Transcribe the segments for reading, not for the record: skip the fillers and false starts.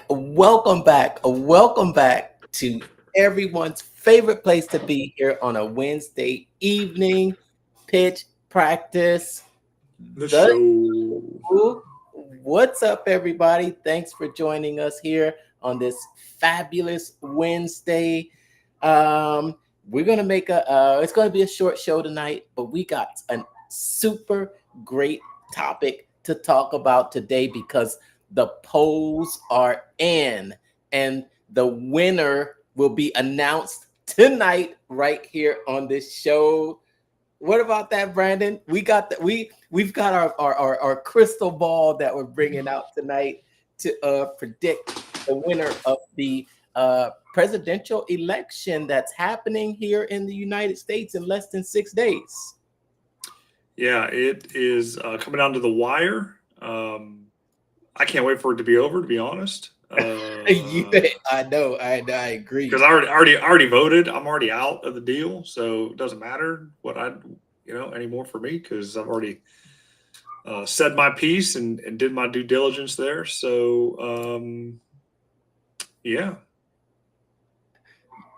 welcome back to everyone's favorite place to be here on a Wednesday evening, pitch practice. The The show. What's up, everybody? Thanks for joining us here on this fabulous Wednesday. Um, we're gonna make it's gonna be a short show tonight, but we got a super great topic to talk about today because the polls are in, and the winner will be announced tonight right here on this show. What about that, Brandon? We've got our crystal ball that we're bringing out tonight to predict the winner of the presidential election that's happening here in the United States in less than 6 days. Yeah, it is coming down to the wire. I can't wait for it to be over, to be honest. I know, I agree. Because I already voted. I'm already out of the deal, so it doesn't matter what anymore for me because I've already said my piece and did my due diligence there. So yeah.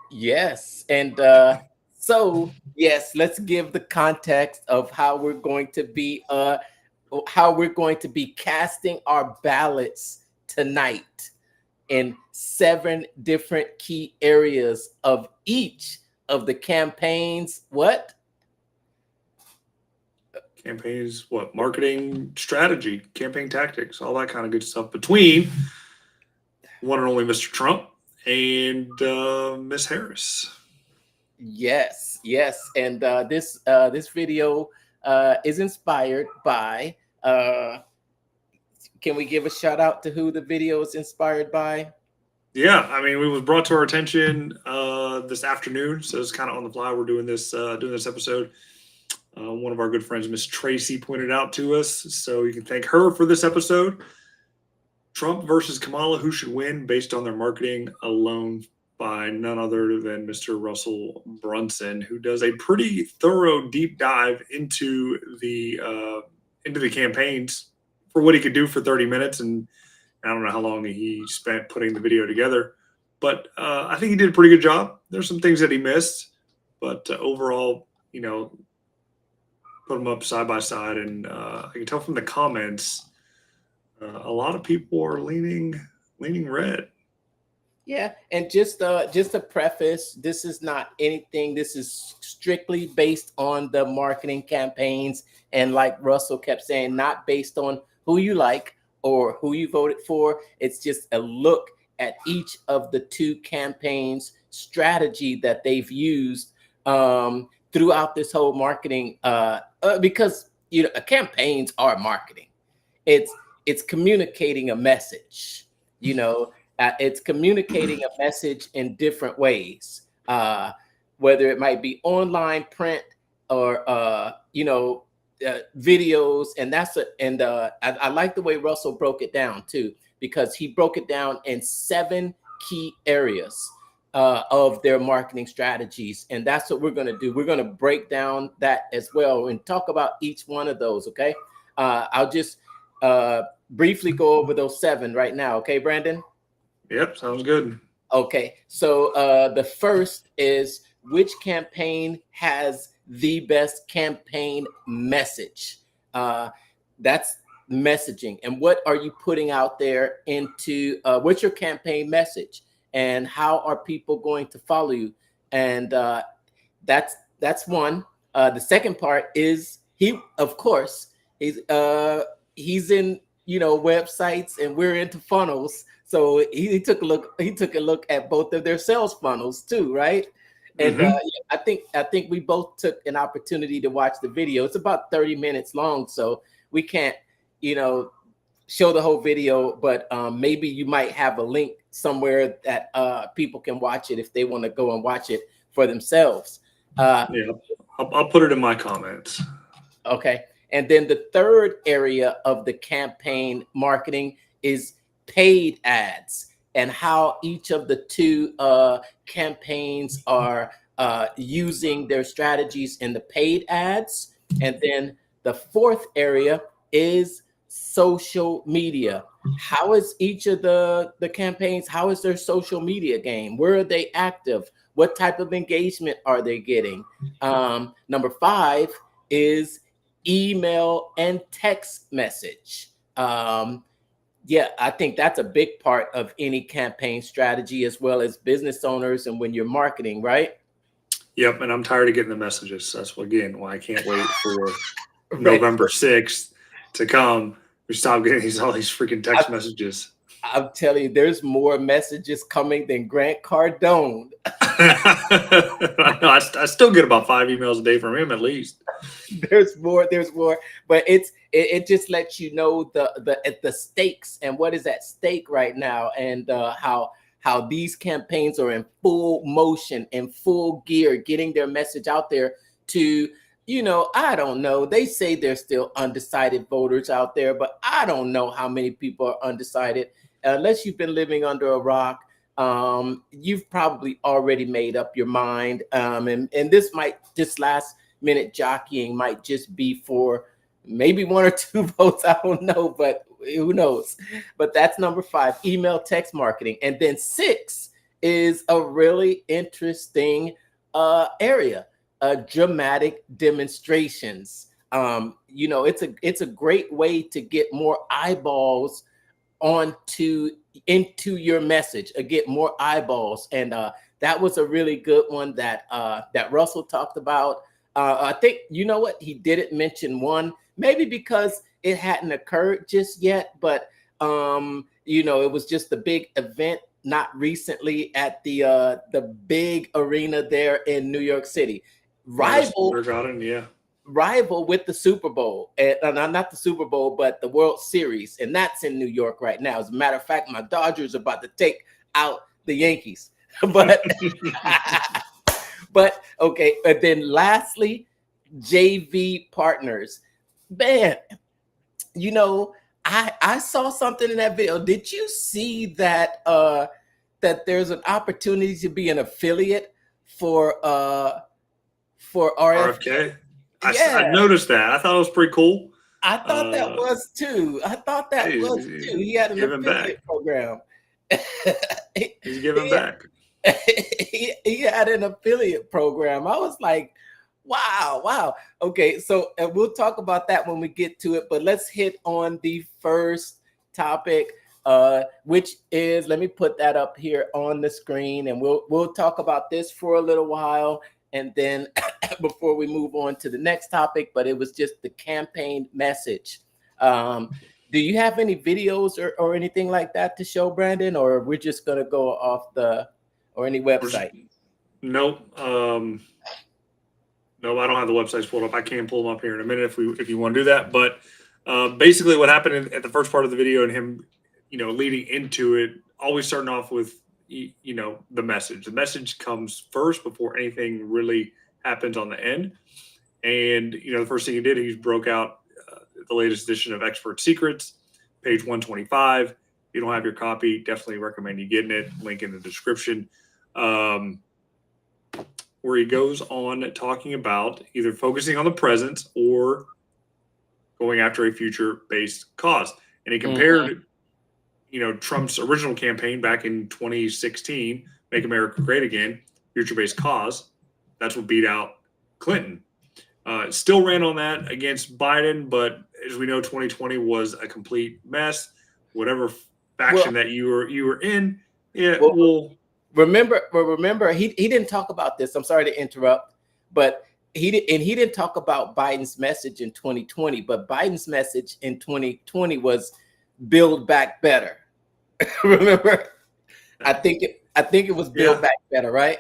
Yes, and so yes, let's give the context of how we're going to be casting our ballots tonight in 7 different key areas of each of the campaigns. What? Campaigns, what? Marketing strategy, campaign tactics, all that kind of good stuff between one and only Mr. Trump and Miss Harris. Yes, and this video is inspired by. Can we give a shout out to who the video is inspired by? Yeah, I mean, it was brought to our attention this afternoon, so it's kind of on the fly. We're doing this episode. One of our good friends, Miss Tracy, pointed out to us, so you can thank her for this episode. Trump versus Kamala, who should win based on their marketing alone, by none other than Mr. Russell Brunson, who does a pretty thorough deep dive into the campaigns for what he could do for 30 minutes. And I don't know how long he spent putting the video together, but I think he did a pretty good job. There's some things that he missed, but overall, put them up side by side, and I can tell from the comments, a lot of people are leaning red. Yeah, and just a preface, this is not anything. This is strictly based on the marketing campaigns, and like Russell kept saying, not based on who you like or who you voted for. It's just a look at each of the 2 campaigns' strategy that they've used throughout this whole marketing. Because campaigns are marketing. It's communicating a message. It's communicating a message in different ways, whether it might be online, print, or videos. And I like the way Russell broke it down too, because he broke it down in 7 key areas of their marketing strategies, and that's what we're going to do. We're going to break down that as well and talk about each one of those. Okay, I'll just briefly go over those 7 right now. Okay, Brandon. Yep, sounds good. Okay, so the first is, which campaign has the best campaign message? That's messaging. And what are you putting out there into, what's your campaign message? And how are people going to follow you? And that's one. The second part is, of course, he's in websites, and we're into funnels. So he took a look at both of their sales funnels too, right? And I think we both took an opportunity to watch the video. It's about 30 minutes long, so we can't show the whole video, but maybe you might have a link somewhere that people can watch it if they want to go and watch it for themselves. Yeah, I'll put it in my comments. Okay. And then the third area of the campaign marketing is paid ads, and how each of the 2 campaigns are using their strategies in the paid ads. And then the fourth area is social media. How is each of the campaigns, how is their social media game? Where are they active? What type of engagement are they getting? Number 5 is email and text message. Yeah, I think that's a big part of any campaign strategy, as well as business owners and when you're marketing, right? Yep, and I'm tired of getting the messages. That's why I can't wait for Right. November 6th to come. We stop getting all these freaking text messages. I'm telling you, there's more messages coming than Grant Cardone. I still get about 5 emails a day from him at least. There's more, but it just lets you know the stakes and what is at stake right now, and how these campaigns are in full motion, in full gear, getting their message out there to, I don't know. They say there's still undecided voters out there, but I don't know how many people are undecided. Unless you've been living under a rock, you've probably already made up your mind. And this last minute jockeying might just be for maybe 1 or 2 votes. I don't know, but who knows? But that's number 5, email text marketing. And then 6 is a really interesting area, dramatic demonstrations. It's a great way to get more eyeballs into your message, get more eyeballs. And that was a really good one that Russell talked about. I think, you know what, he didn't mention one, maybe because it hadn't occurred just yet, but it was just a big event not recently at the big arena there in New York City. Rival with the Super Bowl, and not the Super Bowl, but the World Series, and that's in New York right now. As a matter of fact, my Dodgers are about to take out the Yankees. But but okay, and then lastly, JV partners. Man, I saw something in that video. Did you see that that there's an opportunity to be an affiliate for RFK? I noticed that. I thought it was pretty cool. I thought that was too. He had an affiliate program. He's giving back. He had an affiliate program. I was like, wow. Okay, so and we'll talk about that when we get to it, but let's hit on the first topic, which is, let me put that up here on the screen, and we'll talk about this for a little while, and then before we move on to the next topic. But it was just the campaign message. Do you have any videos or anything like that to show, Brandon, or we're just gonna go off or any website? Nope. No, I don't have the websites pulled up. I can pull them up here in a minute if you want to do that. But basically, what happened at the first part of the video and him, leading into it, always starting off with the message. The message comes first before anything really happens on the end. And the first thing he did, he broke out the latest edition of Expert Secrets, page 125. If you don't have your copy, definitely recommend you getting it. Link in the description. Where he goes on talking about either focusing on the present or going after a future-based cause. And he compared, Trump's original campaign back in 2016, Make America Great Again, future-based cause. That's what beat out Clinton. Still ran on that against Biden, but as we know, 2020 was a complete mess. Whatever faction that you were in, Remember, he didn't talk about this. I'm sorry to interrupt, but he didn't talk about Biden's message in 2020. But Biden's message in 2020 was Build Back Better. Remember, I think it was Build Back Better, right?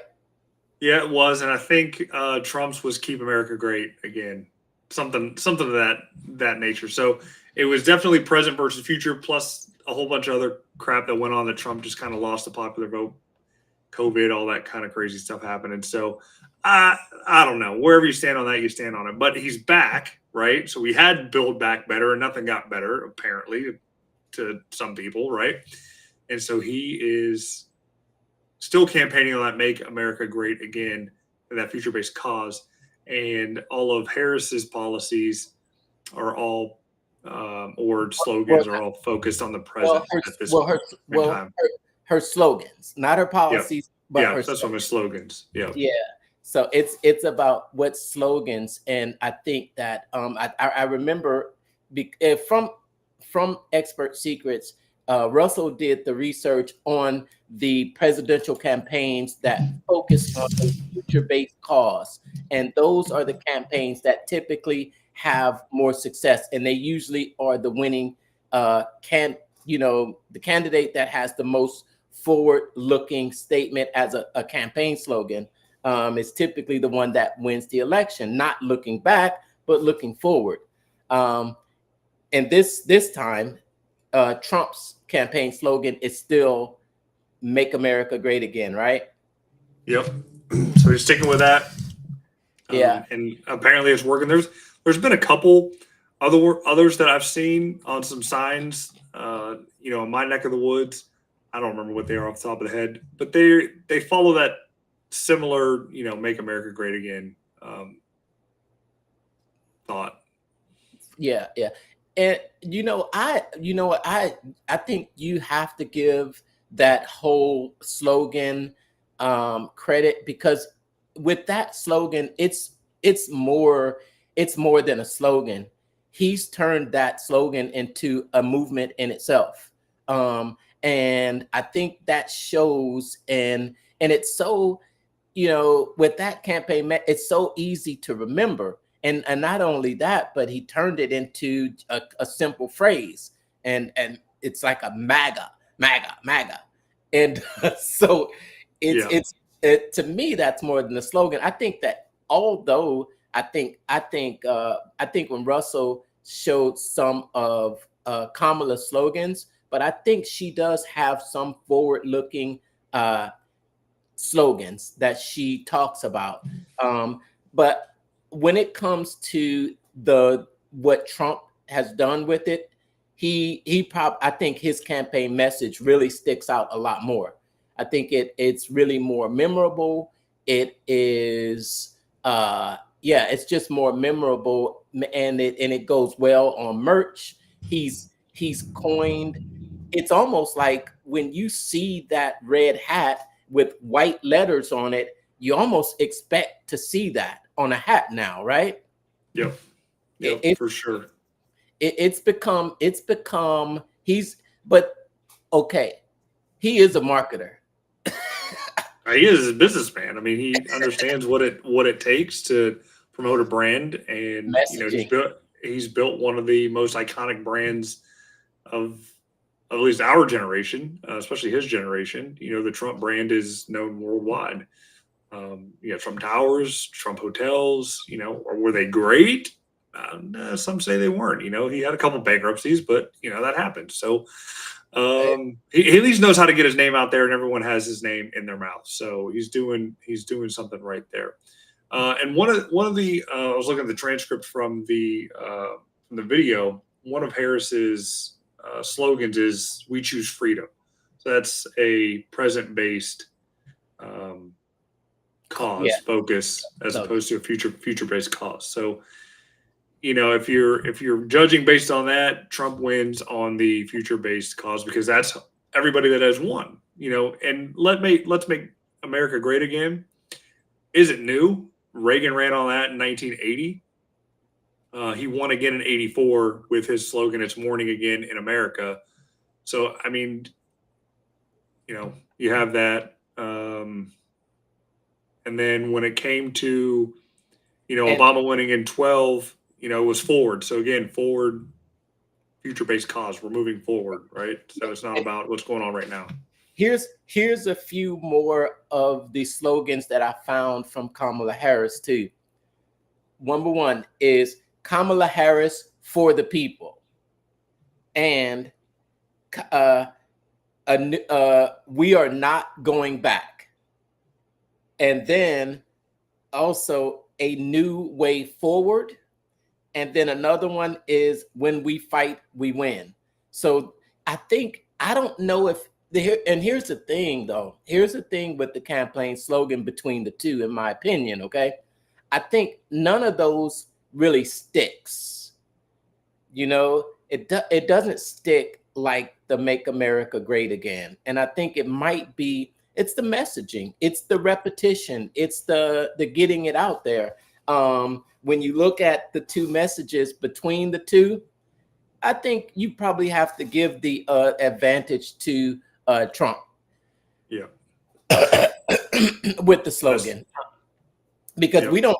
Yeah, it was, and I think Trump's was Keep America Great Again, something of that nature. So it was definitely present versus future, plus a whole bunch of other crap that went on that Trump just kind of lost the popular vote. COVID, all that kind of crazy stuff happened. And so I don't know. Wherever you stand on that, you stand on it. But he's back, right? So we had Build Back Better, and nothing got better, apparently, to some people, right? And so he is still campaigning on that Make America Great Again, and that future-based cause. And all of Harris's policies are all or Well, slogans are all focused on the well, present her, at this well, her, point in well, time. her slogans, not her Yeah, policies, but yeah, her that's what my slogans. slogans. Yeah, Yeah. So it's about what slogans, and I think that I remember from Expert Secrets, Russell did the research on the presidential campaigns that focus on a future-based cause, and those are the campaigns that typically have more success, and they usually are the winning the candidate that has the most forward-looking statement as a campaign slogan is typically the one that wins the election, not looking back, but looking forward. Um, and this time, Trump's campaign slogan is still "Make America Great Again," right? yep. So he's sticking with that, Yeah, and apparently it's working. There's been a couple others that I've seen on some signs. In my neck of the woods. I don't remember what they are off the top of the head, but they follow that similar, "Make America Great Again" thought. yeah, yeah. And I think you have to give that whole slogan credit, because with that slogan, it's more than a slogan. He's turned that slogan into a movement in itself. And I think that shows, and it's so, with that campaign, it's so easy to remember. And not only that, but he turned it into a simple phrase, and it's like a MAGA. And so it's Yeah, it's it, to me, that's more than a slogan. I think that, although I think when Russell showed some of Kamala's slogans, but I think she does have some forward-looking uh, slogans that she talks about. But when it comes to the what Trump has done with it, I think his campaign message really sticks out a lot more. I think it's really more memorable. It is it's just more memorable, and it goes well on merch. He's coined, it's almost like when you see that red hat with white letters on it, you almost expect to see that on a hat now, right? yep, It, yep, it, for sure. it's become he's but okay, he is a marketer. He is a businessman. I mean, he understands what it takes to promote a brand, and he's Messaging. built one of the most iconic brands of at least our generation, especially his generation. The Trump brand is known worldwide. Trump Towers, Trump hotels. Or were they great? Some say they weren't. He had a couple bankruptcies, but that happened. So he at least knows how to get his name out there, and everyone has his name in their mouth. So he's doing something right there. And one of the I was looking at the transcript from the video. One of Harris's slogans is "We choose freedom." So that's a present based cause Yeah. focus as So opposed to a future based cause. So if you're judging based on that, Trump wins on the future based cause because that's everybody that has won. And let's make America great again. Isn't new. Reagan ran on that in 1980. He won again in 84 with his slogan, "It's morning again in America." So, I mean, you have that. And then when it came to, and Obama winning in 12, it was forward. So again, forward, future based cause. We're moving forward, right? So it's not about what's going on right now. here's a few more of the slogans that I found from Kamala Harris too. Number one is Kamala Harris for the people, and uh, we are not going back. And then also a new way forward. And then another one is when we fight, we win. So I don't know if and here's the thing though. Here's the thing with the campaign slogan between the two, in my opinion. Okay. I think none of those really sticks. You know, it doesn't stick like the Make America Great Again. And I think it might be, it's the messaging, it's the repetition, it's the getting it out there. When you look at the two messages between the two, I think you probably have to give the advantage to Trump. Yeah. With the slogan, because we don't,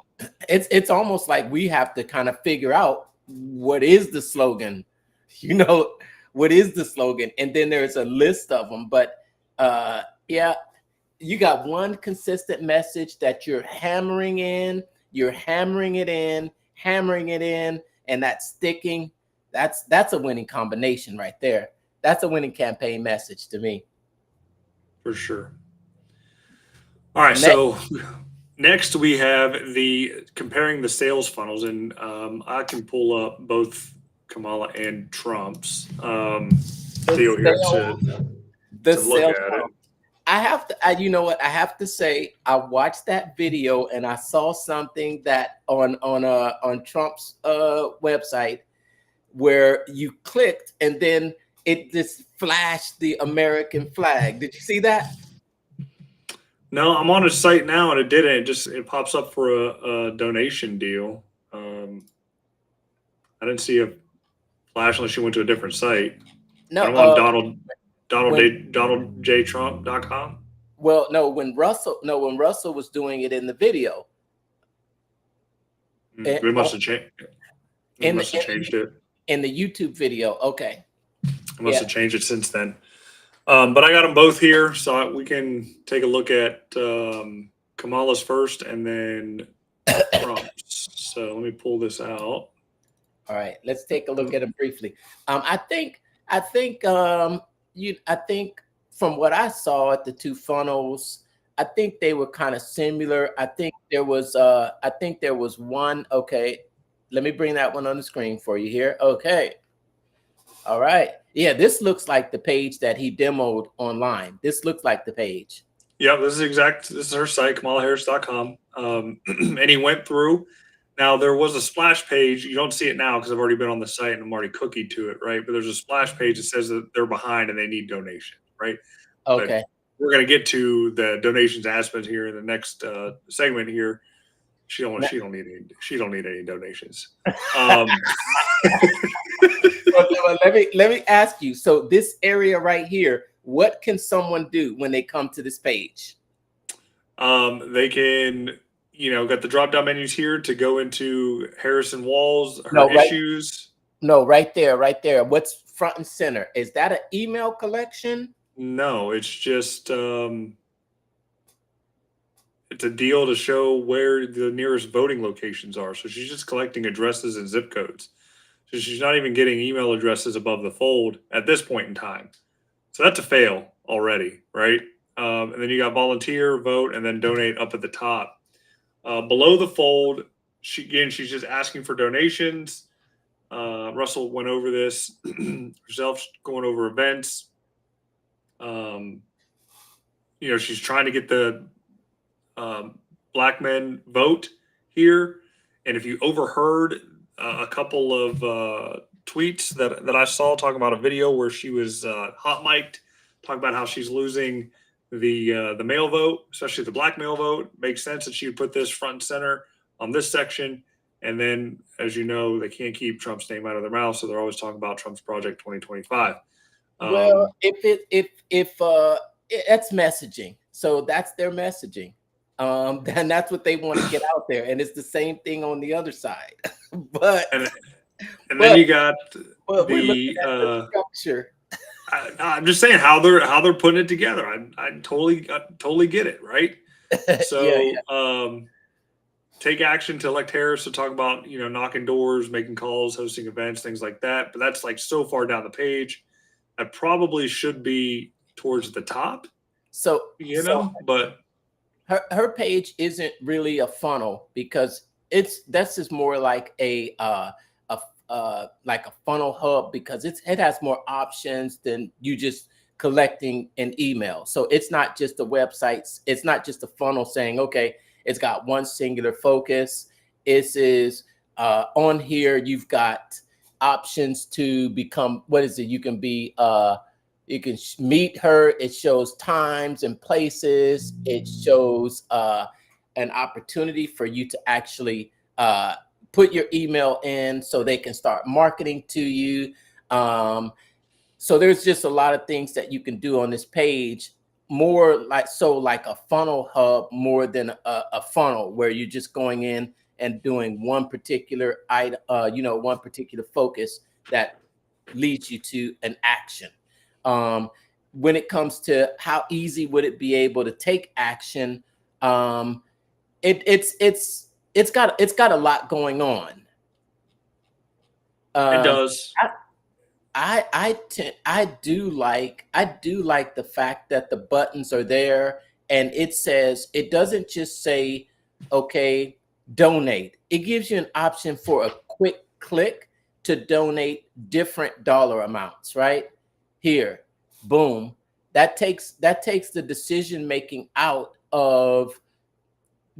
it's almost like we have to kind of figure out what is the slogan, you know, what is the slogan, and then there's a list of them. But yeah, you got one consistent message that you're hammering in, you're hammering it in, and that's sticking. That's a winning combination right there. That's a winning campaign message to me. For sure. All right, so next we have the comparing the sales funnels, and I can pull up both Kamala and Trump's deal here to look at it. I have to, you know what? I have to say, I watched that video and I saw something that on Trump's website where you clicked and then it just flashed the American flag. Did you see that? No, I'm on a site now and it didn't. It pops up for a donation deal. I didn't see a flash unless you went to a different site. No, I'm on DonaldJTrump.com. Well, no, when Russell was doing it in the video. We must have changed. We must have changed it in the YouTube video. Okay, I must have changed it since then. But I got them both here, so we can take a look at Kamala's first and then Trump's. So let me pull this out. All right, let's take a look at it briefly. I think from what I saw at the two funnels, I think they were kind of similar. I think there was one. Okay, let me bring that one on the screen for you here. Okay. All right. Yeah, this looks like the page that he demoed online. This looks like the page. Yeah, this is her site, KamalaHarris.com. And he went through. Now, there was a splash page. You don't see it now because I've already been on the site and I'm already cookied to it, right? But there's a splash page that says that they're behind and they need donation, right? Okay. But we're going to get to the donations aspect here in the next segment here. She don't need any donations. Well, let me ask you. So this area right here, what can someone do when they come to this page? They can, got the drop down menus here to go into Harrison Walls, issues. No, right there. What's front and center? Is that an email collection? No, it's just it's a deal to show where the nearest voting locations are. So she's just collecting addresses and zip codes. So she's not even getting email addresses above the fold at this point in time. So that's a fail already, right? And then you got volunteer, vote, and then donate up at the top. Below the fold, she's just asking for donations. Russell went over this herself, going over events. She's trying to get the black men vote here. And if you overheard a couple of tweets that I saw talking about a video where she was hot mic'd, talking about how she's losing the male vote, especially the black male vote. Makes sense that she would put this front and center on this section. And then, as you know, they can't keep Trump's name out of their mouth, so they're always talking about Trump's Project 2025. Well, if that's messaging, so that's their messaging. And that's what they want to get out there, and it's the same thing on the other side. But then you got the structure. I'm just saying how they're putting it together. I totally get it, right? So take action to elect Harris, to talk about knocking doors, making calls, hosting events, things like that. But that's like so far down the page. That probably should be towards the top. So but her page isn't really a funnel, because that's just more like a funnel hub, because it has more options than you just collecting an email. So it's not just the websites. It's not just a funnel saying, okay, it's got one singular focus. It is on here. You've got options to become, what is it? You can be, you can meet her. It shows times and places. It shows an opportunity for you to actually put your email in so they can start marketing to you. So there's just a lot of things that you can do on this page, more like a funnel hub more than a funnel where you're just going in and doing one particular item, one particular focus that leads you to an action. When it comes to how easy would it be able to take action, it's got a lot going on. It does. I do like the fact that the buttons are there, and it doesn't just say, okay, donate. It gives you an option for a quick click to donate different dollar amounts, right? Here, boom. That takes the decision making out of,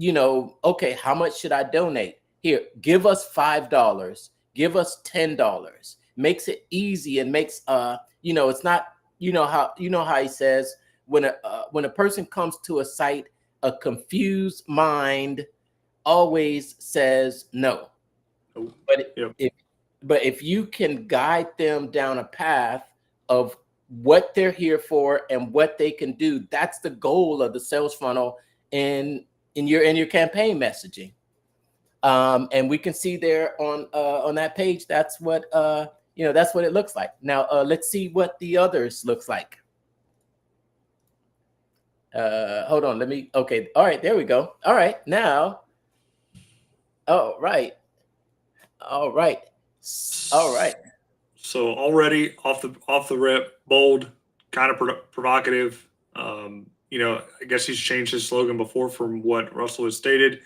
okay, how much should I donate? Here, give us $5, give us $10. Makes it easy and makes it's not, how he says when a person comes to a site, a confused mind always says no. But if you can guide them down a path of what they're here for and what they can do, that's the goal of the sales funnel in your campaign messaging. And we can see there on that page, that's what that's what it looks like. Now let's see what the others looks like. Hold on, okay, all right, there we go. All right, now, all right. So already off the rip, bold, kind of provocative. I guess he's changed his slogan before from what Russell has stated.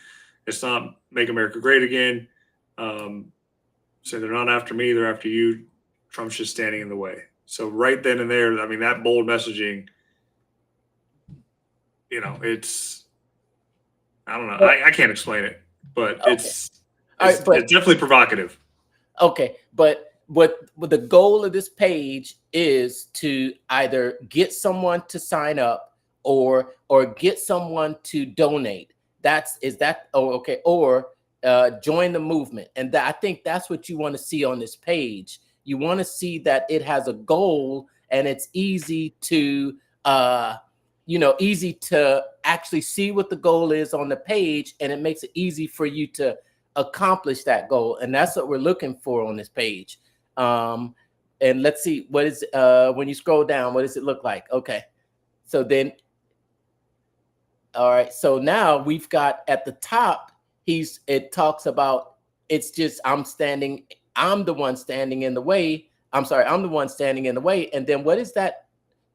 It's not "Make America Great Again." So they're not after me; they're after you. Trump's just standing in the way. So right then and there, I mean, that bold messaging. It's, I don't know. I can't explain it, but okay. It's definitely provocative. Okay, but what the goal of this page is to either get someone to sign up or get someone to donate. Or join the movement. And I think that's what you want to see on this page. You want to see that it has a goal and it's easy to actually see what the goal is on the page, and it makes it easy for you to accomplish that goal. And that's what we're looking for on this page. And let's see, what is when you scroll down, what does it look like? Okay, so then, all right, so now we've got at the top, it talks about, it's just I'm the one standing in the way. I'm the one standing in the way. And then what is that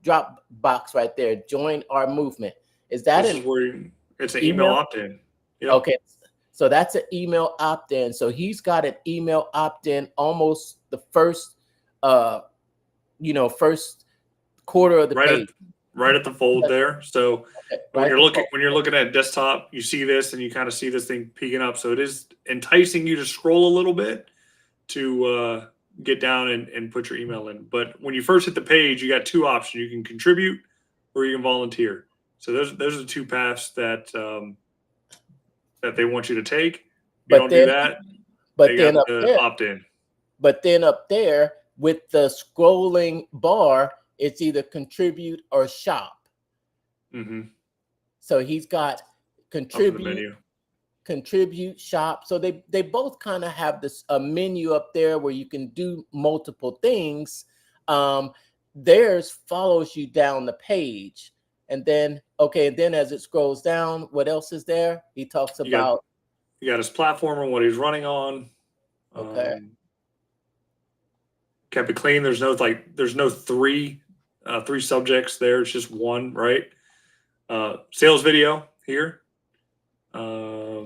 drop box right there? Join our movement. Is that it's an email opt-in? Yep. Okay, so that's an email opt-in. So he's got an email opt-in almost the first first quarter of the page. Right at the fold there. So when you're looking at desktop, you see this and you kind of see this thing peeking up. So it is enticing you to scroll a little bit to get down and put your email in. But when you first hit the page, you got two options. You can contribute or you can volunteer. So those are the two paths that they want you to take. If you don't do that, but then up there, opt in. But then up there with the scrolling bar, it's either contribute or shop. Mm-hmm. So he's got contribute, shop. So they both kind of have a menu up there where you can do multiple things. Theirs follows you down the page. And then, as it scrolls down, what else is there? He talks about. You got his platform and what he's running on. Okay. Kept it clean. There's no three subjects there. It's just one, right? Sales video here. More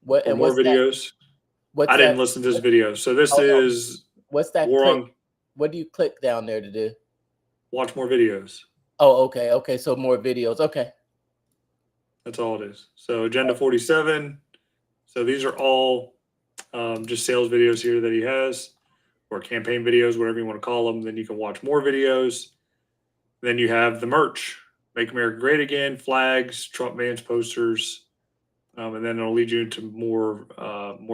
videos. I didn't listen to this video. So this is. What's that? What do you click down there to do? Watch more videos. Oh, okay. Okay. So more videos. Okay. That's all it is. So Agenda 47. So these are all just sales videos here that he has. or campaign videos, whatever you want to call them. Then you can watch more videos. Then you have the merch, Make America Great Again, flags, Trump vans, posters, and then it'll lead you into more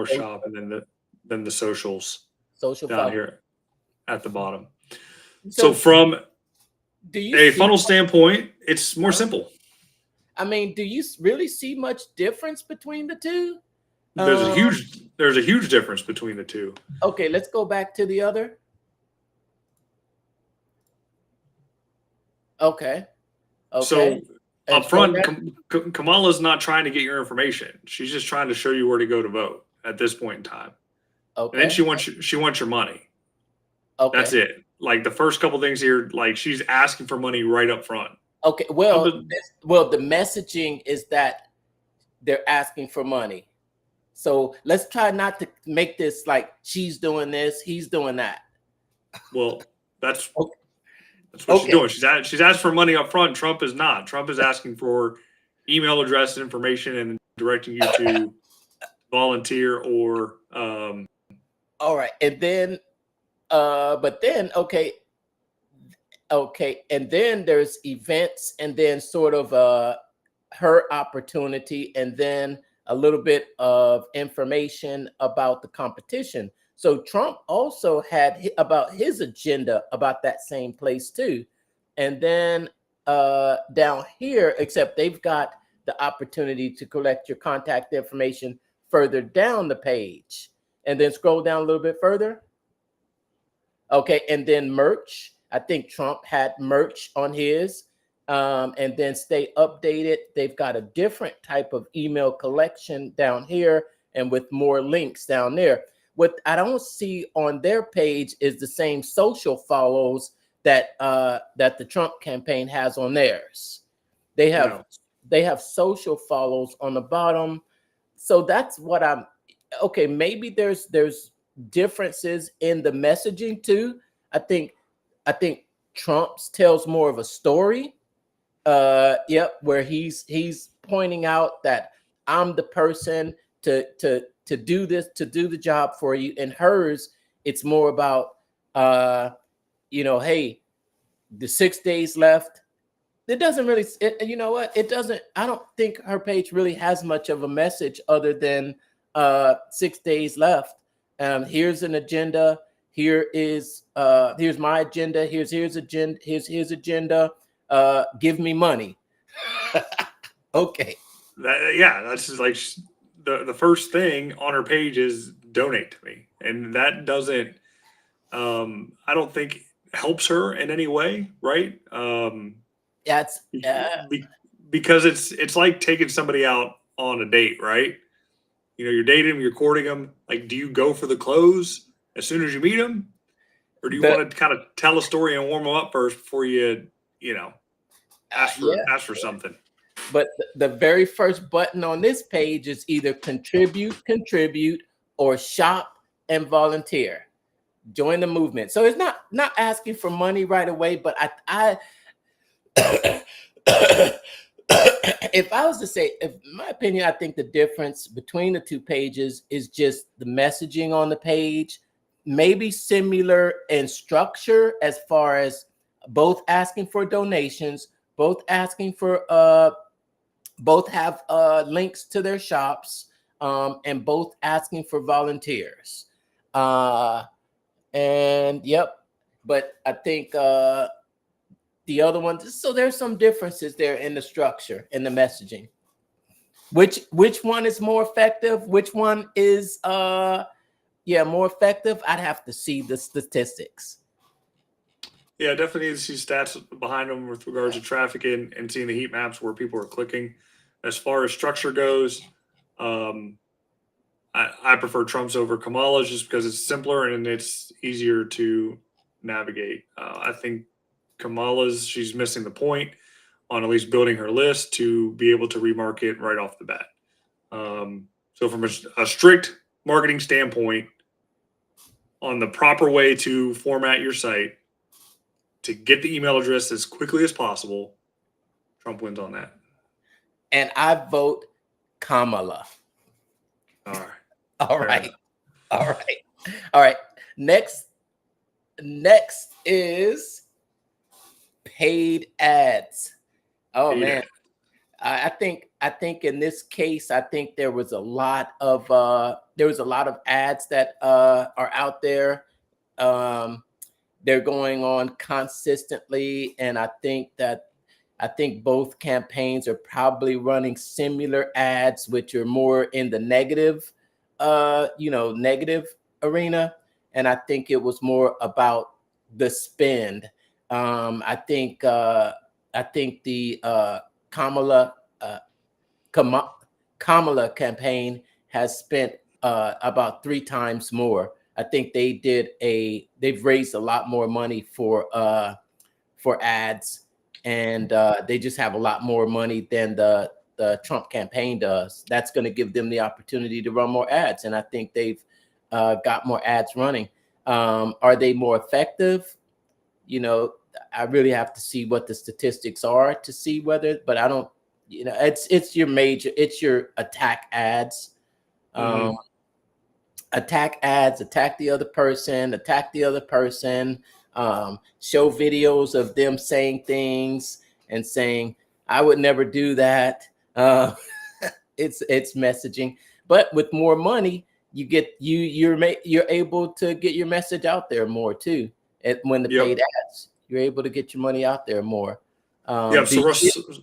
shop, and then the socials Social down follow. here at the bottom. So So from do you a see, funnel standpoint, it's more simple. I mean, do you really see much difference between the two? There's a huge difference between the two. Okay, let's go back to the other. Okay. So And up front, Kamala's not trying to get your information. She's just trying to show you where to go to vote at this point in time. okay. And then she wants your money. Okay. That's it. Like the first couple things here, like she's asking for money right up front. Okay. Well, the messaging is that they're asking for money. So let's try not to make this like she's doing this, he's doing that. Well, that's Okay. that's what she's doing. She's asked for money up front. Trump is not. Trump is asking for email address information and directing you to volunteer or all right. And then but then okay, and then there's events, and then sort of her opportunity, and then a little bit of information about the competition. So Trump also had about his agenda about that same place too. And then down here, except they've got the opportunity to collect your contact information further down the page. And then scroll down a little bit further. Okay, and then merch. I think Trump had merch on his. And then stay updated. They've got a different type of email collection down here, and with more links down there. What I don't see on their page is the same social follows that that the Trump campaign has on theirs. They have social follows on the bottom. So that's what I'm okay. Maybe there's differences in the messaging too. I think Trump's tells more of a story. Where he's pointing out that I'm the person to do this, to do the job for you. And hers, it's more about hey, the 6 days left. It doesn't really, you know what? It doesn't, I don't think her page really has much of a message other than 6 days left. Here's an agenda. Here's my agenda. Here's agenda. Here's his agenda. Give me money. Okay. That's just like the first thing on her page is donate to me, and that doesn't I don't think helps her in any way, right? That's because it's like taking somebody out on a date, right? You know, you're dating them, you're courting them. Like, do you go for the clothes as soon as you meet them, or do you want to kind of tell a story and warm them up first before you ask for something? But the very first button on this page is either contribute, or shop and volunteer. Join the movement. So it's not asking for money right away, but I if I was to say, in my opinion, I think the difference between the two pages is just the messaging on the page, maybe similar in structure as far as both asking for donations, both asking for both have links to their shops, and both asking for volunteers. And but I think the other one, so there's some differences there in the structure and the messaging. Which one is more effective? Which one is more effective? I'd have to see the statistics. Yeah, definitely need to see stats behind them with regards to traffic and seeing the heat maps where people are clicking. As far as structure goes, I prefer Trump's over Kamala's just because it's simpler and it's easier to navigate. I think Kamala's, she's missing the point on at least building her list to be able to remarket right off the bat. So from a strict marketing standpoint, on the proper way to format your site to get the email address as quickly as possible, Trump wins on that. And I vote Kamala. All right. All right. All right. All right. Next next is paid ads. Oh Paid man, ad. I think in this case, I think there was a lot of ads that are out there. Um, they're going on consistently, and I think both campaigns are probably running similar ads, which are more in the negative, negative arena. And I think it was more about the spend. I think the Kamala uh, Kamala campaign has spent about 3 times more. I think they've raised a lot more money for ads, and they just have a lot more money than the Trump campaign does. That's going to give them the opportunity to run more ads, and I think they've got more ads running. Are they more effective? You know, I really have to see what the statistics are to see whether, but I don't, it's your attack ads. Um, Mm-hmm. Attack ads, attack the other person, show videos of them saying things and saying, I would never do that. It's messaging. But with more money, you're able to get your message out there more too. When the Yep. paid ads, you're able to get your money out there more. Yep. Do So you, Russ,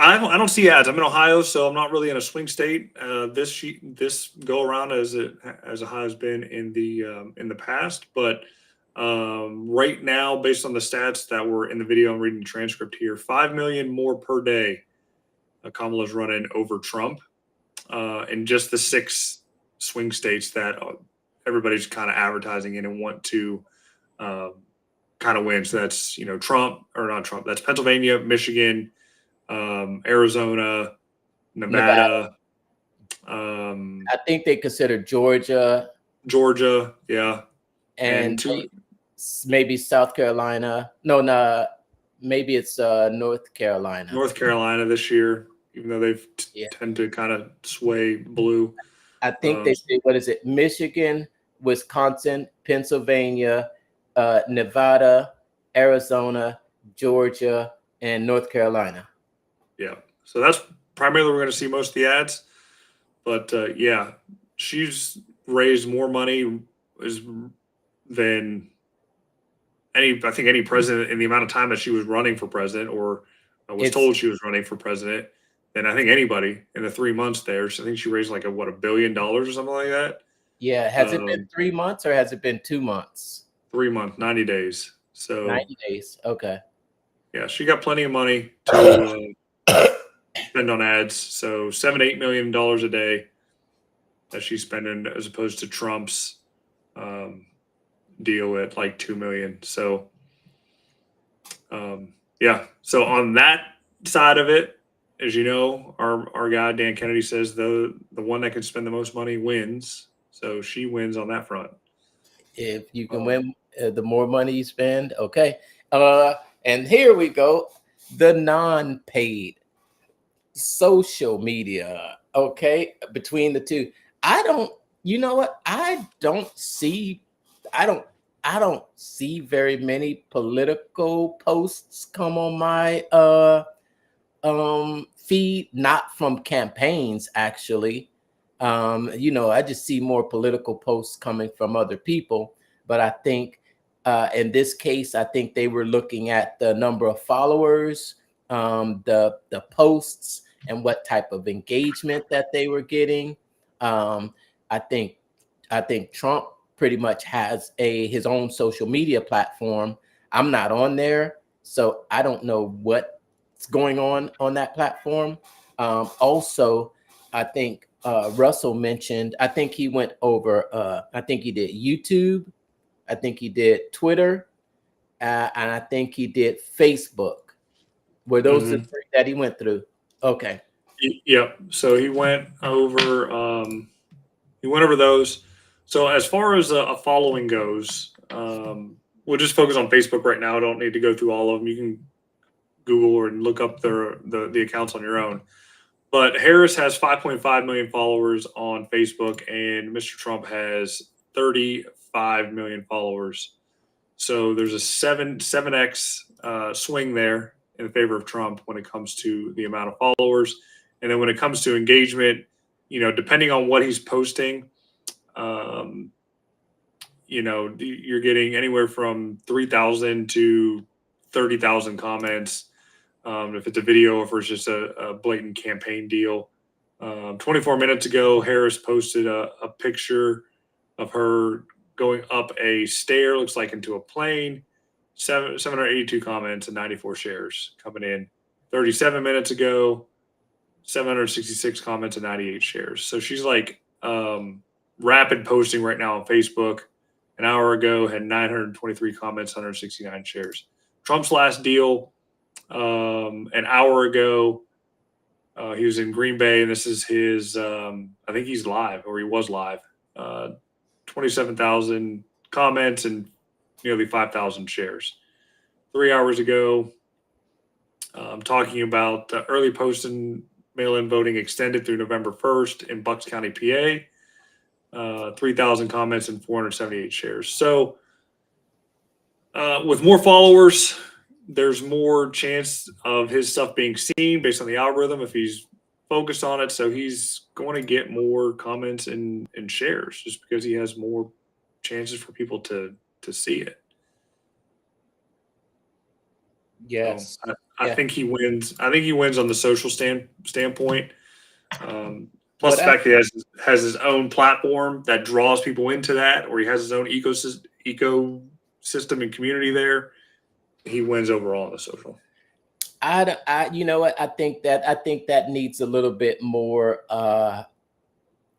I don't see ads. I'm in Ohio, so I'm not really in a swing state. This go around as Ohio has been in the past, but right now, based on the stats that were in the video, I'm reading the transcript here. 5 million more per day. Kamala's running over Trump in just the 6 swing states that everybody's kind of advertising in and want to um, kind of win. So that's Trump or not Trump. That's Pennsylvania, Michigan, Arizona, Nevada? Nevada, um, I think they consider Georgia Georgia, yeah, and and two maybe South Carolina. No, maybe it's North Carolina. North Carolina this year, even though they've Yeah, tend to kind of sway blue. I think Um, they say, what is it? Michigan, Wisconsin, Pennsylvania, Nevada, Arizona, Georgia, and North Carolina. yeah, so that's primarily we're going to see most of the ads, but yeah, she's raised more money is than I think any president in the amount of time that she was running for president or was It's told she was running for president than I think anybody in the 3 months there. So I think she raised like $1 billion or something like that. Yeah. Has it been Um, 3 months or has it been 2 months? 3 months, 90 days. So 90 days. Okay. yeah, she got plenty of money to spend on ads. So $7-8 million a day that she's spending as opposed to Trump's um, deal at like 2 million. So yeah. So on that side of it, as you know, our guy Dan Kennedy says the one that can spend the most money wins. So she wins on that front. If you can Um, win, the more money you spend. Okay. Uh, and here we go. The non-paid social media. Okay. Between the two, I don't, you know what? I don't, I don't see very many political posts come on my feed, not from campaigns actually. I just see more political posts coming from other people, but I think in this case I think they were looking at the number of followers, the posts, and what type of engagement that they were getting. um, i think I think Trump pretty much has his own social media platform. I'm not on there, so I don't know what's going on that platform. Also, I think Russell mentioned, I think he went over, I think he did YouTube, I think he did Twitter, and I think he did Facebook. Were those the mhm. three that he went through? Okay. Yep. So he went over those. So as far as a following goes, we'll just focus on Facebook right now. I don't need to go through all of them. You can Google or look up the accounts on your own. But Harris has 5.5 million followers on Facebook, and Mr. Trump has 35 million followers So there's a 7x swing there in favor of Trump when it comes to the amount of followers. And then when it comes to engagement, depending on what he's posting, you're getting anywhere from 3,000 to 30,000 comments. If it's a video, or if it's just a blatant campaign deal. 24 minutes ago, Harris posted a picture of her going up a stair, looks like into a plane. 782 comments and 94 shares coming in. 37 minutes ago, 766 comments and 98 shares. So she's like rapid posting right now on Facebook. An hour ago had 923 comments, 169 shares. Trump's last deal an hour ago, he was in Green Bay, and this is his, I think he's live, or he was live. 27,000 comments and nearly 5,000 shares. 3 hours ago, talking about the early posting mail-in voting extended through November 1st in Bucks County, PA. 3,000 comments and 478 shares. So with more followers, there's more chance of his stuff being seen based on the algorithm if he's focused on it. So he's going to get more comments and shares just because he has more chances for people to see it. Yes. So I think he wins. I think he wins on the social standpoint. Plus the fact that he has his own platform that draws people into that, or he has his own ecosystem and community there. He wins overall on the social. You know what? I think that needs a little bit more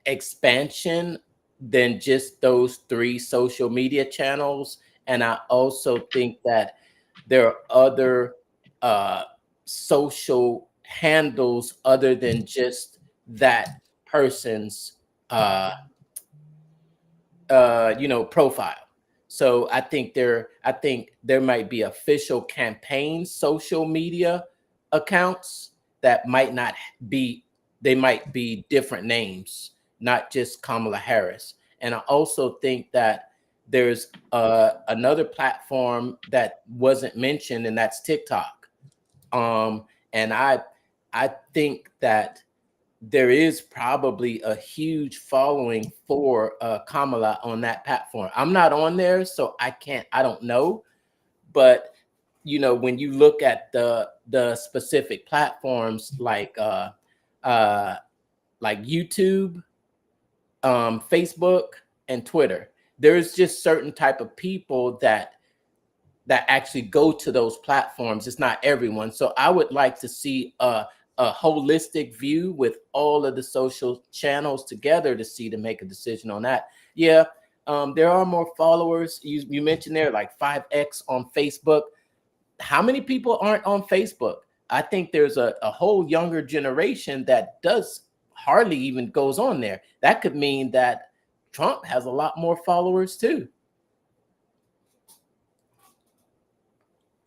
expansion than just those 3 social media channels. And I also think that there are other social handles other than just that person's profile. So I think there might be official campaign social media accounts that might not be, they might be different names, not just Kamala Harris. And I also think that there's another platform that wasn't mentioned, and that's TikTok. And I think that there is probably a huge following for Kamala on that platform. I'm not on there, so I don't know. But, when you look at the specific platforms like YouTube, Facebook, and Twitter, there's just certain type of people that actually go to those platforms. It's not everyone. So I would like to see a holistic view with all of the social channels together to make a decision on that. Yeah, there are more followers. You mentioned there like 5x on Facebook. How many people aren't on Facebook? I think there's a whole younger generation that hardly even goes on there. That could mean that Trump has a lot more followers too.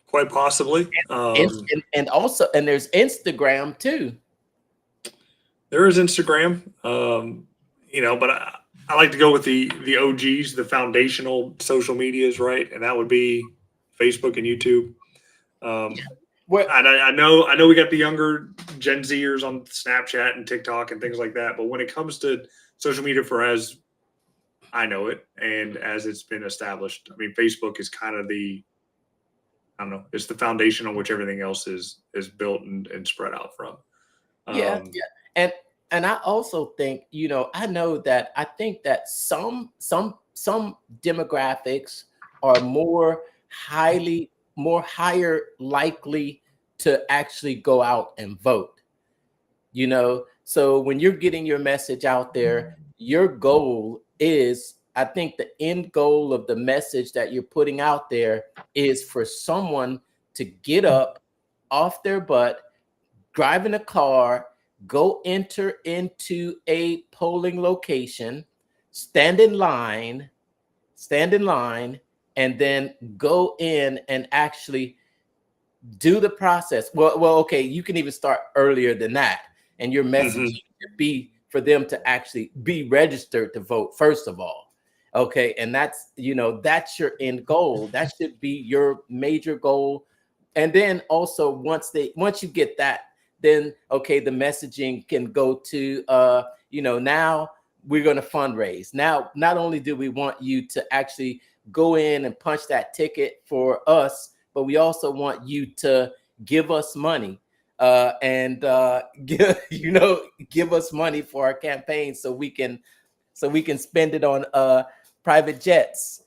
Quite possibly. And also there's Instagram too. There is Instagram, but I like to go with the OGs, the foundational social medias, right? And that would be Facebook and YouTube. I know we got the younger Gen Zers on Snapchat and TikTok and things like that. But when it comes to social media as I know it and as it's been established, I mean, Facebook is kind of it's the foundation on which everything else is built and spread out from. Yeah. And I also think, I think that some demographics are higher likely to actually go out and vote. So when you're getting your message out there, your goal is, I think the end goal of the message that you're putting out there is for someone to get up off their butt, drive in a car, go enter into a polling location, stand in line, and then go in and actually do the process. Well, okay, you can even start earlier than that. And your message should be for them to actually be registered to vote, first of all. Okay, and that's, that's your end goal. That should be your major goal. And then also once you get that, then okay, the messaging can go to now we're going to fundraise. Now, not only do we want you to actually go in and punch that ticket for us, but we also want you to give us money and give us money for our campaign so we can spend it on private jets.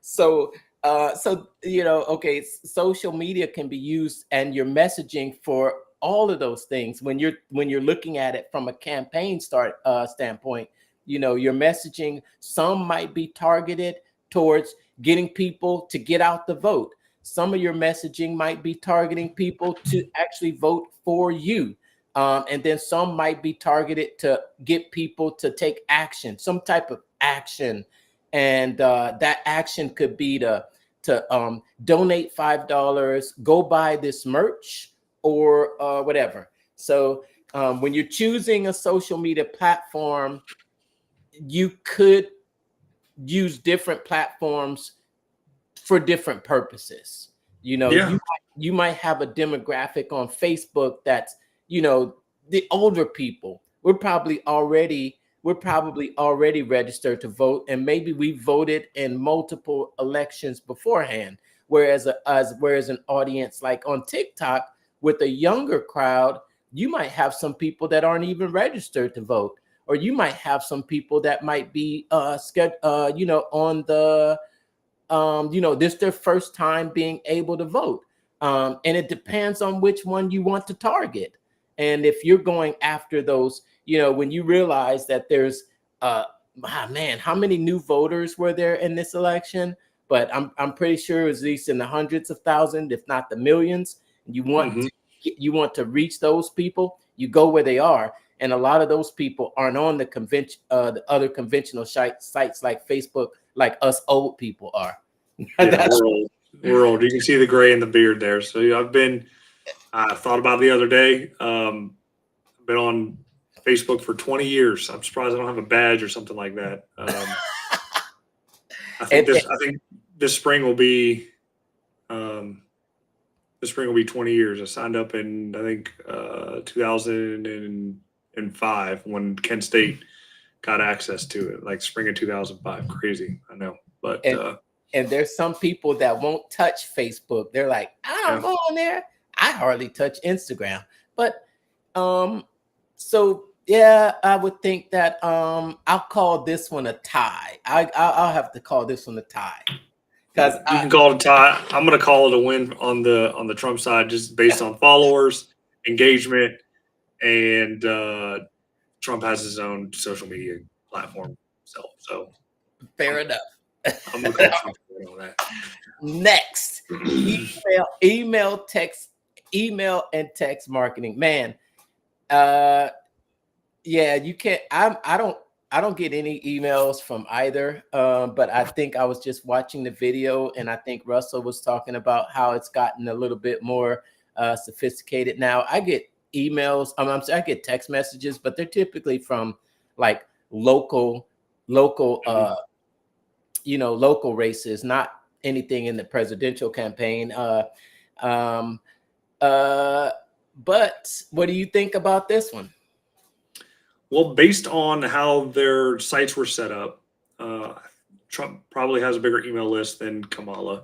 So okay, social media can be used and your messaging for all of those things. When you're looking at it from a campaign standpoint, your messaging, some might be targeted towards getting people to get out the vote. Some of your messaging might be targeting people to actually vote for you. And then some might be targeted to get people to take action, some type of action. And that action could be to donate $5, go buy this merch, or whatever. So when you're choosing a social media platform, you could use different platforms for different purposes. Yeah. You might have a demographic on Facebook that's, the older people. We're probably already registered to vote, and maybe we voted in multiple elections beforehand. Whereas an audience like on TikTok with a younger crowd, you might have some people that aren't even registered to vote, or you might have some people that might be on the this their first time being able to vote. And it depends on which one you want to target. And if you're going after those, when you realize that there's, man, how many new voters were there in this election? But I'm pretty sure it was at least in the hundreds of thousands, if not the millions. You want to reach those people, you go where they are. And a lot of those people aren't on the other conventional sites like Facebook, like us old people are. Yeah, we're old. You can see the gray in the beard there. So I thought about it the other day. I've been on Facebook for 20 years. I'm surprised I don't have a badge or something like that. I think this spring will be 20 years. I signed up in, I think, 2005 when Kent State got access to it, like spring of 2005. Crazy, I know. But and there's some people that won't touch Facebook. They're like, I don't go on there. I hardly touch Instagram. But so yeah, I would think that I'll call this one a tie. I'll have to call this one a tie. Because you can call it a tie. I'm going to call it a win on the Trump side, just based on followers, engagement, and Trump has his own social media platform. So fair enough. I'm going to call Trump on that. Next, email and text marketing. Man, yeah, you can't. I don't get any emails from either. But I think I was just watching the video, and I think Russell was talking about how it's gotten a little bit more sophisticated now. I get emails. I get text messages, but they're typically from like local local races, not anything in the presidential campaign. But what do you think about this one? Well, based on how their sites were set up, Trump probably has a bigger email list than Kamala,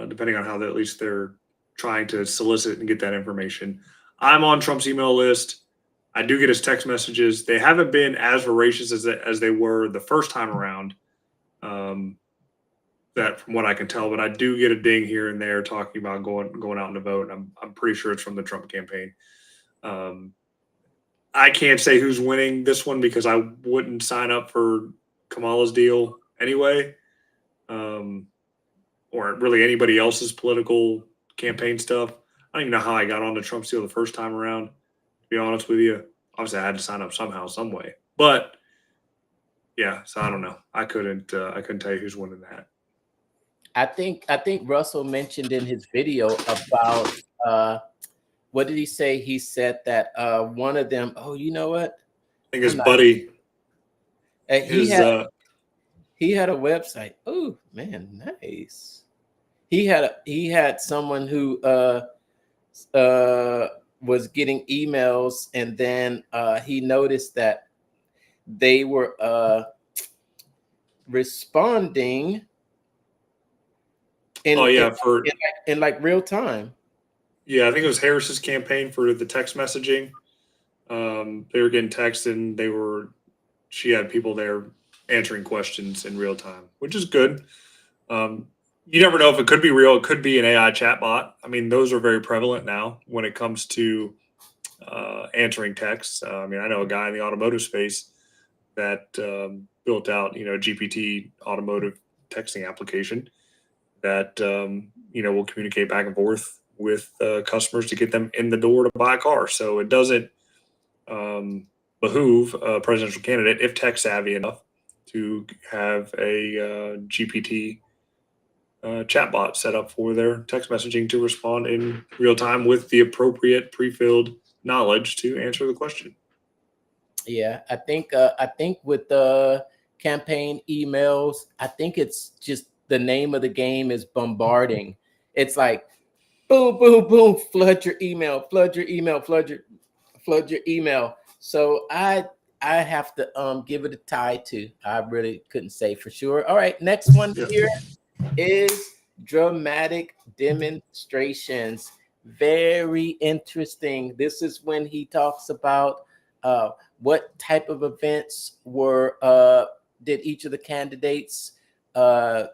depending on how at least they're trying to solicit and get that information. I'm on Trump's email list. I do get his text messages. They haven't been as voracious as they were the first time around. That from what I can tell, but I do get a ding here and there talking about going out and to vote. And I'm pretty sure it's from the Trump campaign. I can't say who's winning this one because I wouldn't sign up for Kamala's deal anyway, or really anybody else's political campaign stuff. I don't even know how I got onto Trump's deal the first time around, to be honest with you. Obviously, I had to sign up somehow, some way. But yeah, so I don't know. I couldn't tell you who's winning that. I think Russell mentioned in his video about what did he say? He said that one of them. Oh, you know what? I think it's Buddy. He His had a website. Oh man, nice. He had someone who was getting emails, and then he noticed that they were responding in, oh in, yeah, for in like real time. yeah, I think it was Harris's campaign for the text messaging. They were getting text and she had people there answering questions in real time, which is good. You never know if it could be real. It could be an AI chatbot. I mean, those are very prevalent now when it comes to answering texts. I mean, I know a guy in the automotive space that built out, GPT automotive texting application that, will communicate back and forth with customers to get them in the door to buy a car. So it doesn't behoove a presidential candidate, if tech savvy enough, to have a GPT chatbot set up for their text messaging to respond in real time with the appropriate pre-filled knowledge to answer the question. Yeah, I think with the campaign emails, I think it's just the name of the game is bombarding. It's like boom, boom, boom, flood your email, flood your email, flood your email. So I have to give it a tie to. I really couldn't say for sure. All right, next one Yeah. here is dramatic demonstrations. Very interesting. This is when he talks about what type of events did each of the candidates uh,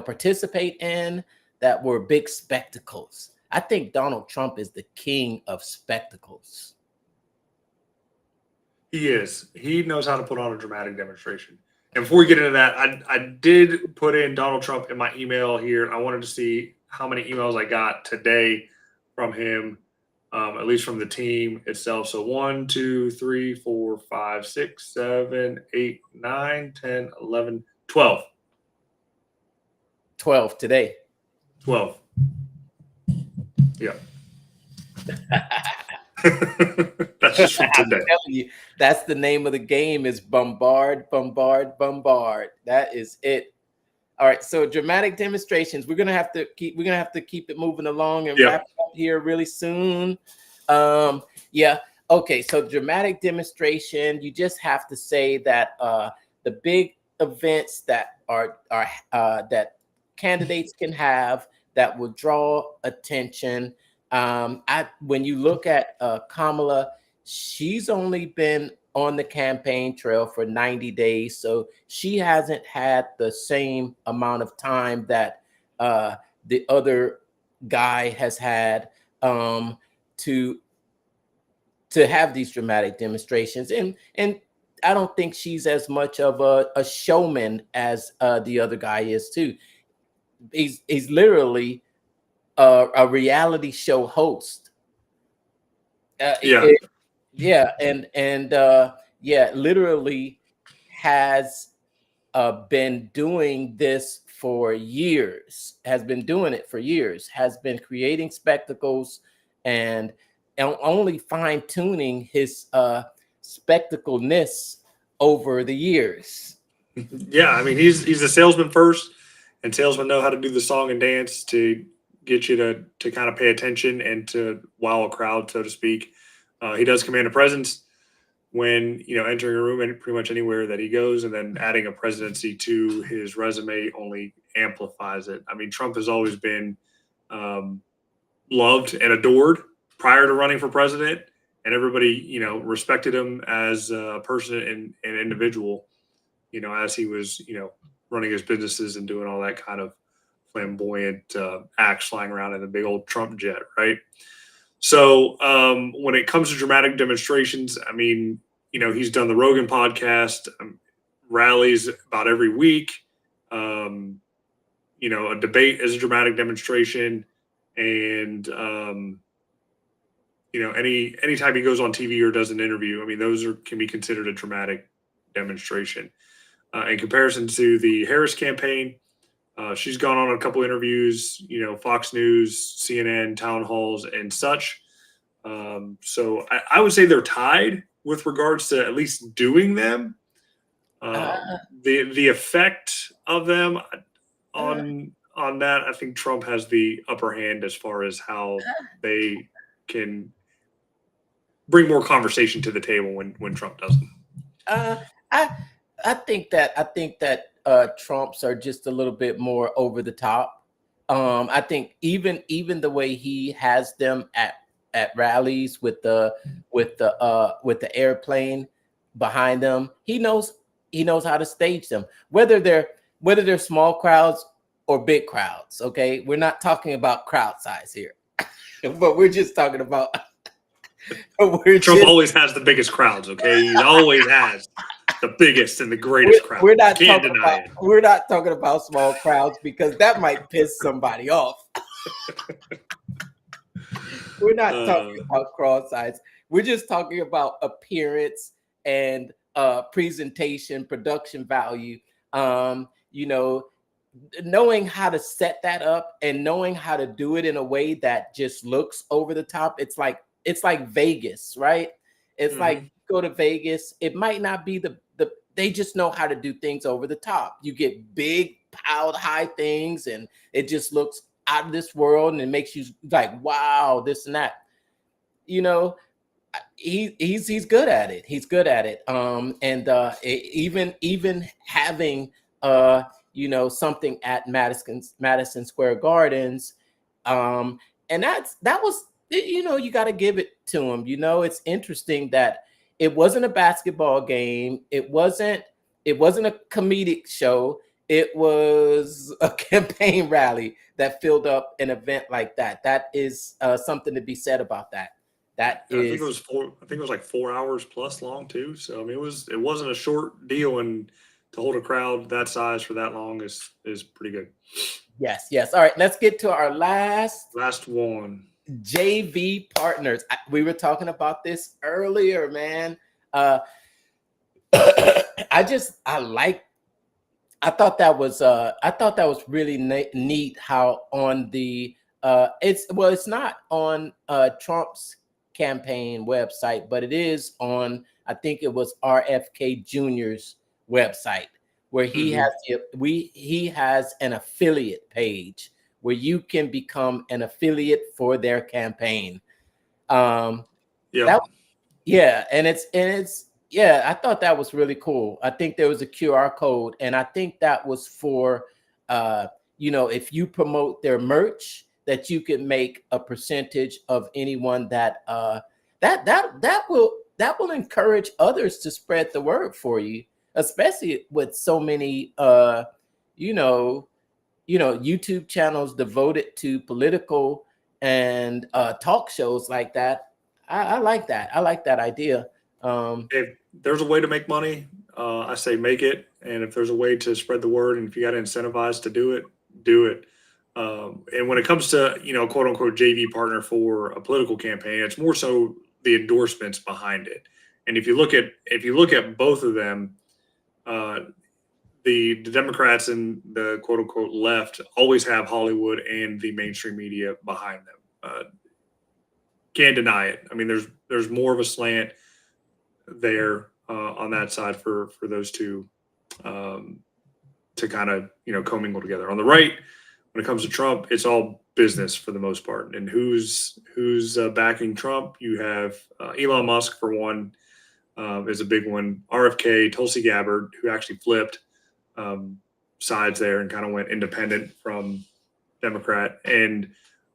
participate in that were big spectacles. I think Donald Trump is the king of spectacles. He is. He knows how to put on a dramatic demonstration. And before we get into that, I did put in Donald Trump in my email here. I wanted to see how many emails I got today from him, at least from the team itself. So 1, 2, 3, 4, 5, 6, 7, 8, 9, 10, 11, 12. 12 today. 12. Yeah. That's just from I'm today. telling you, that's the name of the game is bombard, bombard, bombard. That is it. All right. So dramatic demonstrations. We're gonna have to keep it moving along and Yeah. wrap up here really soon. Yeah. Okay. So dramatic demonstration, you just have to say that the big events that are that candidates can have that will draw attention. When you look at Kamala, she's only been on the campaign trail for 90 days, so she hasn't had the same amount of time that the other guy has had to have these dramatic demonstrations, and I don't think she's as much of a showman as the other guy is too. He's literally a reality show host. Yeah. Yeah, and yeah, literally has been doing this for years. Has been doing it for years. Has been creating spectacles and only fine tuning his spectacleness over the years. Yeah, I mean he's a salesman first, and salesmen know how to do the song and dance to get you to kind of pay attention and to wow a crowd, so to speak. He does command a presence when entering a room and pretty much anywhere that he goes, and then adding a presidency to his resume only amplifies it. I mean, Trump has always been loved and adored prior to running for president, and everybody respected him as a person and an individual. As he was, running his businesses and doing all that kind of flamboyant acts flying around in the big old Trump jet, right? So when it comes to dramatic demonstrations, I mean, he's done the Rogan podcast, rallies about every week. A debate is a dramatic demonstration, and anytime he goes on TV or does an interview, I mean, those can be considered a dramatic demonstration. In comparison to the Harris campaign, she's gone on a couple interviews, Fox News, CNN, town halls, and such. So I would say they're tied with regards to at least doing them. The effect of them on that, I think Trump has the upper hand as far as how they can bring more conversation to the table when Trump doesn't. I think that Trumps are just a little bit more over the top. I think even the way he has them at rallies with the airplane behind them, he knows how to stage them, whether they're small crowds or big crowds. Okay, we're not talking about crowd size here, but we're just talking about. Trump always has the biggest crowds. Okay, he always has the biggest and the greatest crowd. We're not Can't talking deny about it. we're not talking about small crowds because that might piss somebody off. We're not talking about crowd size. We're just talking about appearance and presentation, production value. You know, knowing how to set that up and knowing how to do it in a way that just looks over the top. It's like Vegas, right? It's like go to Vegas. It might not be the they just know how to do things over the top. You get big piled high things and it just looks out of this world and it makes you like, wow, this and that. You know, he's good at it. He's good at it. Even having something at Madison Square Gardens, and that was you got to give it to him. It's interesting that it wasn't a basketball game. It wasn't a comedic show. It was a campaign rally that filled up an event like that. That is something to be said about that. I think it was like 4 hours plus long too. So I mean, it wasn't a short deal, and to hold a crowd that size for that long is pretty good. Yes. All right, let's get to our last one. JV partners. We were talking about this earlier, man. I thought that was really neat how on the it's not on Trump's campaign website, but it is on, I think it was RFK Jr.'s website, where he has an affiliate page where you can become an affiliate for their campaign. I thought that was really cool. I think there was a QR code, and I think that was for if you promote their merch, that you can make a percentage of anyone that will encourage others to spread the word for you, especially with so many YouTube channels devoted to political and talk shows like that. I like that. I like that idea. If there's a way to make money, I say make it. And if there's a way to spread the word, and if you got to incentivize to do it, do it. And when it comes to, quote unquote JV partner for a political campaign, it's more so the endorsements behind it. And if you look at both of them, the Democrats and the quote unquote left always have Hollywood and the mainstream media behind them. Can't deny it. I mean, there's more of a slant there on that side for those two to kind of commingle together. On the right, when it comes to Trump, it's all business for the most part. And who's backing Trump? You have Elon Musk for one, is a big one. RFK, Tulsi Gabbard, who actually flipped sides there and kind of went independent from Democrat. And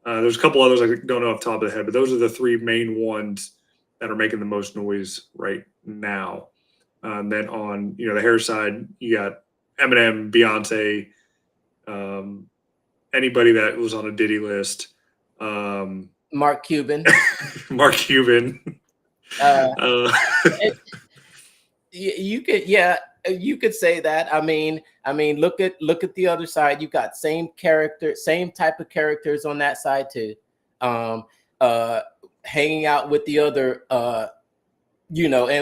there's a couple others I don't know off the top of the head, but those are the three main ones that are making the most noise right now. And then on the hair side, you got Eminem, Beyonce, anybody that was on a Diddy list. Mark Cuban. Mark Cuban. You could say that. I mean, look at the other side. You got same type of characters on that side too. Hanging out with the other, and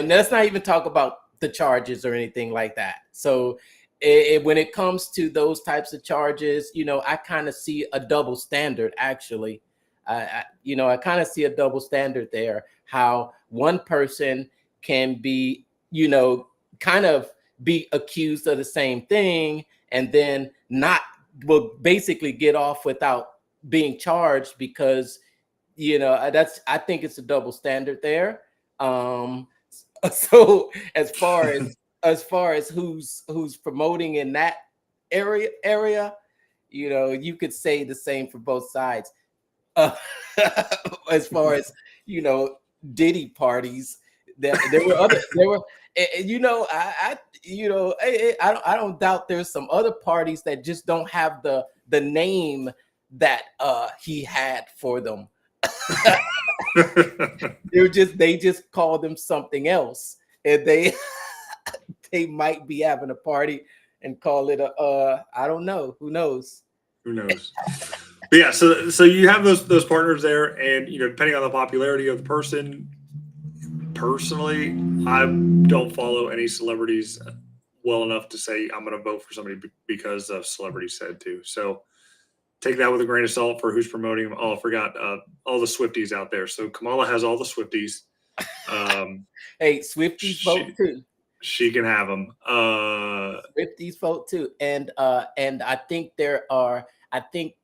let's not even talk about the charges or anything like that. So when it comes to those types of charges, I kind of see a double standard, actually. I kind of see a double standard there, how one person can be, kind of be accused of the same thing and then not will basically get off without being charged because, I think it's a double standard there. So as far as who's promoting in that area, you could say the same for both sides. Uh, as far as Diddy parties, there were I don't doubt there's some other parties that just don't have the name that he had for them. They just call them something else, and they they might be having a party and call it I don't know, who knows. But yeah, so you have those partners there, and depending on the popularity of the person. Personally, I don't follow any celebrities well enough to say I'm going to vote for somebody because a celebrity said to. So take that with a grain of salt for who's promoting them. Oh, I forgot all the Swifties out there. So Kamala has all the Swifties. Hey, Swifties vote too. She can have them. Swifties vote too, and I think there are. I think.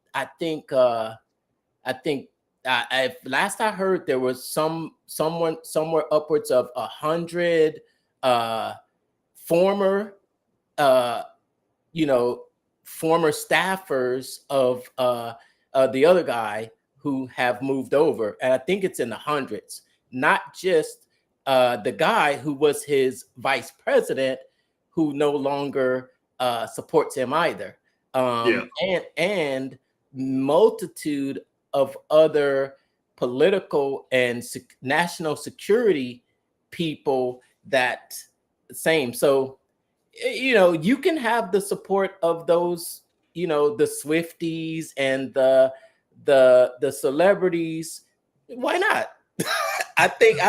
Last I heard, there was someone somewhere upwards of 100 former former staffers of the other guy who have moved over, and I think it's in the hundreds. Not just the guy who was his vice president, who no longer supports him either, and multitude of other political and national security people that same. So, you can have the support of those, the Swifties and the celebrities. Why not? I think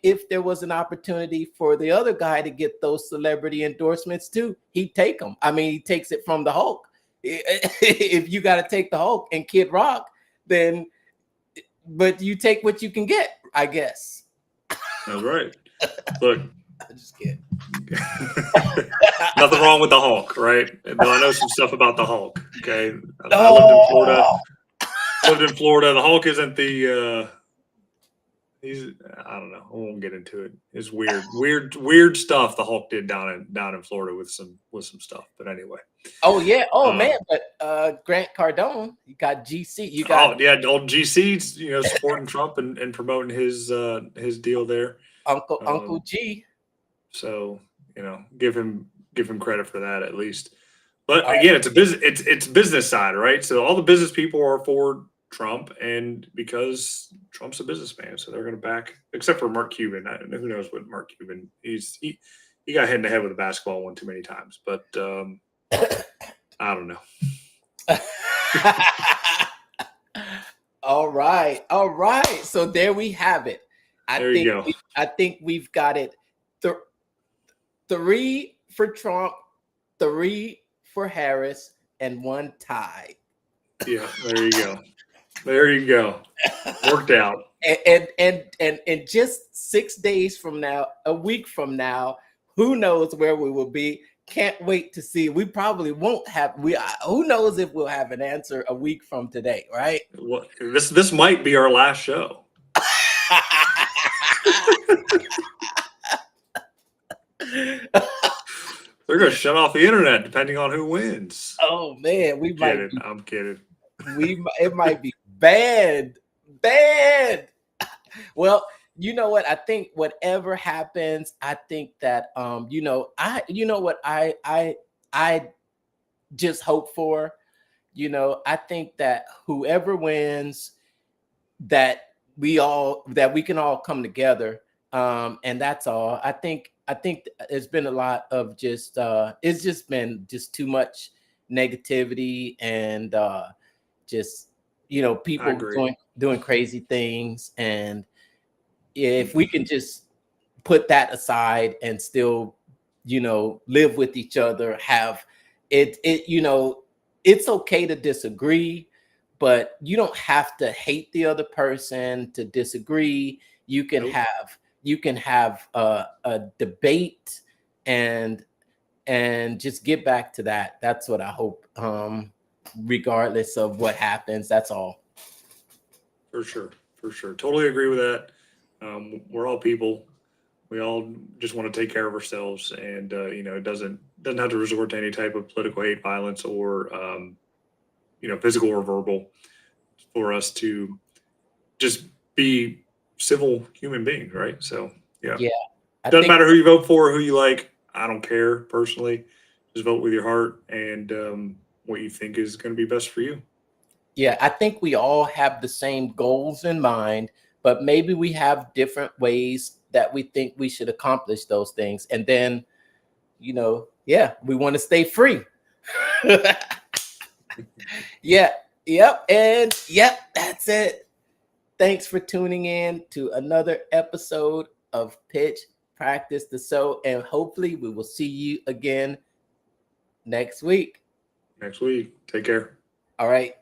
if there was an opportunity for the other guy to get those celebrity endorsements too, he'd take them. I mean, he takes it from the Hulk. If you got to take the Hulk and Kid Rock, then, but you take what you can get, I guess. That's right. Look, I'm just kidding. Nothing wrong with the Hulk, right? Though I know some stuff about the Hulk. Okay, I lived in Florida. The Hulk isn't the. I don't know. I won't get into it. It's weird stuff the Hulk did down in Florida with some stuff. But anyway. Oh yeah. Oh man. But Grant Cardone, you got GC. You got old GC. Supporting Trump and promoting his deal there. Uncle G. So give him credit for that at least. But again, it's business side, right? So all the business people are for Trump, and because Trump's a businessman, so they're going to back, except for Mark Cuban. Who knows what Mark Cuban, he got hit in the head with a basketball one too many times, but I don't know. All right. So there we have it. I think we've got it. 3 for Trump, 3 for Harris, and 1 tie. Yeah, there you go. Worked out. And just 6 days from now, a week from now, who knows where we will be? Can't wait to see. We probably won't have. Who knows if we'll have an answer a week from today, right? Well, this might be our last show. They're going to shut off the internet depending on who wins. Oh man, I'm kidding. It might be bad. Well, you know what? I think whatever happens, I think that I just hope for, I think that whoever wins, that we can all come together. And that's all. I think there's been a lot of just it's just been just too much negativity and just people doing crazy things, and if we can just put that aside and still live with each other, have it it's okay to disagree, but you don't have to hate the other person to disagree. You can you can have a debate and just get back to that. That's what I hope. Regardless of what happens, that's all. For sure. Totally agree with that. We're all people. We all just want to take care of ourselves, and it doesn't have to resort to any type of political hate, violence, or physical or verbal, for us to just be civil human beings, right? So yeah, doesn't matter who you vote for, who you like. I don't care personally. Just vote with your heart and what you think is going to be best for you. Yeah, I think we all have the same goals in mind, but maybe we have different ways that we think we should accomplish those things. And then, we want to stay free. Yeah, yep, and yep, that's it. Thanks for tuning in to another episode of Pitch Practice the Show, and hopefully we will see you again next week. Take care. All right.